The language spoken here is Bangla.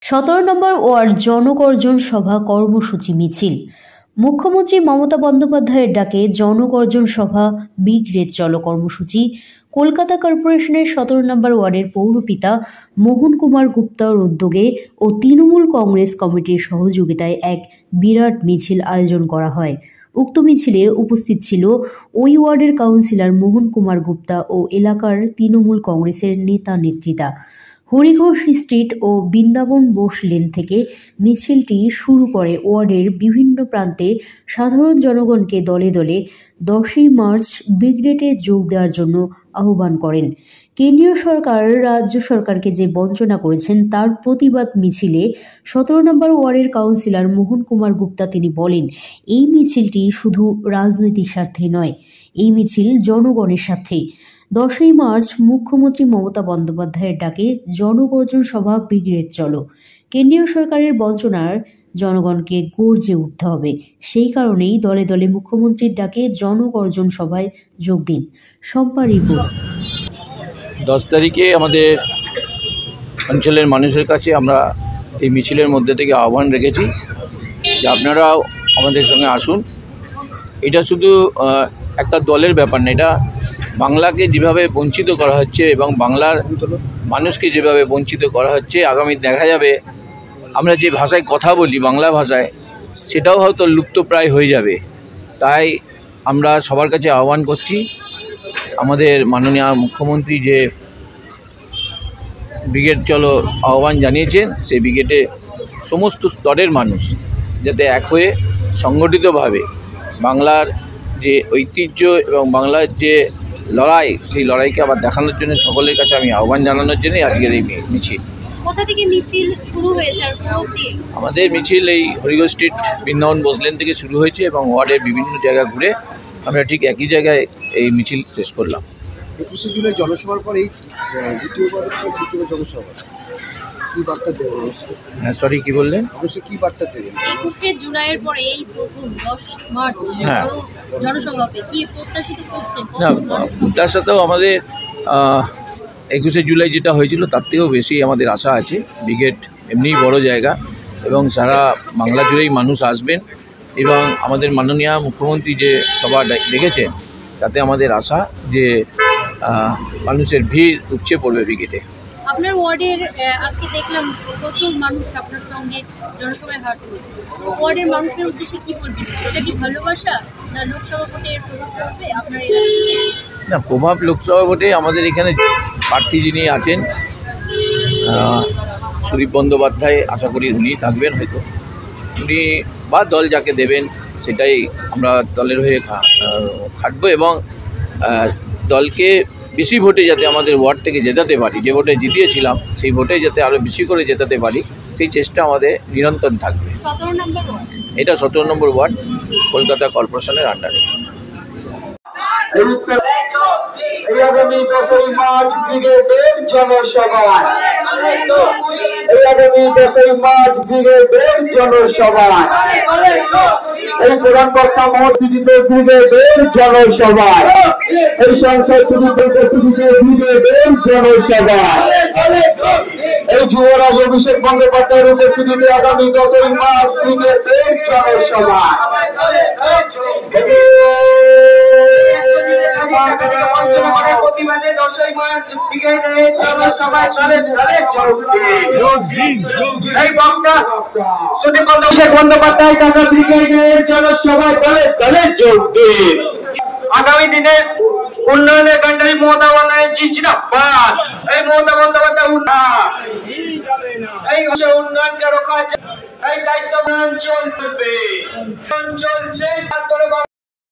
17 নম্বর ওয়ার্ড জনগর্জন সভা কর্মসূচি মিছিল। মুখ্যমন্ত্রী মমতা বন্দ্যোপাধ্যায়ের ডাকে জনগর্জন সভা ব্রিগেড চলো কর্মসূচি কলকাতা কর্পোরেশনের 17 নম্বর ওয়ার্ডের পৌরপিতা মোহন কুমার গুপ্তার উদ্যোগে ও তৃণমূল কংগ্রেস কমিটির সহযোগিতায় এক বিরাট মিছিল আয়োজন করা হয়। উক্ত মিছিলে উপস্থিত ছিল ওই ওয়ার্ডের কাউন্সিলর মোহন কুমার গুপ্তা ও এলাকার তৃণমূল কংগ্রেসের নেতা নেত্রীরা। হরিঘোষ স্ট্রিট ও বৃন্দাবন বোস লেন থেকে মিছিলটি শুরু করে ওয়ার্ডের বিভিন্ন প্রান্তে সাধারণ জনগণকে দলে দলে 10ই মার্চ ব্রিগেডে যোগ দেওয়ার জন্য আহ্বান করেন। কেন্দ্রীয় সরকার রাজ্য সরকারকে যে বঞ্চনা করেছেন তার প্রতিবাদ মিছিলে 17 নম্বর ওয়ার্ডের কাউন্সিলর মোহন কুমার গুপ্তা তিনি বলেন, এই মিছিলটি শুধু রাজনৈতিক স্বার্থে নয়, এই মিছিল জনগণের স্বার্থে। 10ই মার্চ মুখ্যমন্ত্রী মমতা বন্দ্যোপাধ্যায়ের ডাকে জনগর্জন সভা ব্রিগেড চলো। কেন্দ্রীয় সরকারের বঞ্চনার জনগণকে গর্জে উঠতে হবে। সেই কারণেই দলে দলে মুখ্যমন্ত্রীর ডাকে জনগর্জন সভায় যোগ দিন। শম্পা রিপোর্ট। 10 তারিখে আমাদের অঞ্চলের মানুষের কাছে আমরা এই মিছিলের মধ্যে থেকে আহ্বান রেখেছি যে আপনারাও আমাদের সঙ্গে আসুন। এটা শুধু একটা দলের ব্যাপার না, এটা বাংলাকে যেভাবে বঞ্চিত করা হচ্ছে এবং বাংলার মানুষকে যেভাবে বঞ্চিত করা হচ্ছে, আগামী দেখা যাবে আমরা যে ভাষায় কথা বলি বাংলা ভাষায়, সেটাও হয়তো লুপ্তপ্রায় হয়ে যাবে। তাই আমরা সবার কাছে আহ্বান করছি, আমাদের মাননীয় মুখ্যমন্ত্রী যে ব্রিগেড চলো আহ্বান জানিয়েছেন, সেই ব্রিগেডে সমস্ত স্তরের মানুষ যাতে এক হয়ে সংগঠিতভাবে বাংলার যে ঐতিহ্য এবং বাংলার যে লড়াই, সেই লড়াইকে আবার দেখানোর জন্য সকলের কাছে আমি আহ্বান জানানোর জন্যই আজকের এই মিছিল। কোথা থেকে মিছিল শুরু হয়েছে আর আমাদের মিছিল এই হরিঘোষ স্ট্রিট বৃন্দাবন বোসলেন থেকে শুরু হয়েছে এবং ওয়ার্ডের বিভিন্ন জায়গা ঘুরে আমরা ঠিক একই জায়গায় এই মিছিল শেষ করলাম। 21শে জুলাই জনসভার পর এই দ্বিতীয় জনসভা কি বার্তা দেবেন? হ্যাঁ, সরি, কি বললেন? অবশ্যই কি বার্তা দেবেন? 21শে জুলাইয়ের পরে এই প্রথম 10 মার্চ জনসভাতে কি প্রত্যাশিত করছেন? না, তার সাথেও আমাদের 21শে জুলাই যেটা হয়েছিল তার থেকেও বেশি আমাদের আশা আছে। ব্রিগেড এমনিই বড় জায়গা এবং সারা বাংলা জুড়েই মানুষ আসবেন এবং আমাদের মাননীয় মুখ্যমন্ত্রী যে সভা ডেকেছেন তাতে আমাদের আশা যে মানুষের ভিড় উপচে পড়বে ব্রিগেডে। আপনার ওয়ার্ডের আজকে দেখলাম প্রচুর মানুষ আপনার সঙ্গে জনসভায় হাঁটলো। ওয়ার্ডের মানুষের উদ্দেশ্যে কি বলবেন? এটা কি ভালোবাসা না লোকসভা ভোটের প্রভাব পড়বে আপনার এলাকায়? না, প্রভাব লোকসভা ভোটে আমাদের এখানে প্রার্থী যিনি আছেন সুদীপ বন্দ্যোপাধ্যায়, আশা করি উনি থাকবেন হয়তো। উনি বা দল যাকে দেবেন সেটাই আমরা দলের হয়ে খাটবো এবং দলকে বেশি ভোটে যাতে আমাদের ওয়ার্ড থেকে জেতাতে পারি, যে ভোটে জিতিয়েছিলাম সেই ভোটে যাতে আরও বেশি করে জেতাতে পারি, সেই চেষ্টা আমাদের নিরন্তর থাকবে। এটা 17 নম্বর ওয়ার্ড কলকাতা কর্পোরেশনের আন্ডারে। আগামী 10ই মার্চ ব্রিগেডের জনসভায়, আগামী 10ই মার্চ ব্রিগেডের জনসভায়, এই প্রধান বক্তা মহোদয় ব্রিগেডের জনসভায়, এই সংসদ ব্রিগেডের জনসভায়, এই যুবরাজ অভিষেক বন্দ্যোপাধ্যায়ের উপস্থিতিতে আগামী 10ই মার্চ ব্রিগেডের জনসভায় প্রতিবাদে 10ই মার্চ ব্রিগেডের জনসভায় এই বক্তা সুদীপ বন্দ্যোপাধ্যায় টাকা ব্রিগেডের জনসভায় দলে যোগ দিন। আগামী দিনে উন্নয়নের কান্ডারি মমতা বন্দ্যোপাধ্যায় জিন্দাবাদ। এই মমতা বন্দ্যোপাধ্যায় এই উন্নয়নকে রক্ষা, এই দায়িত্ব চলবে চলছে।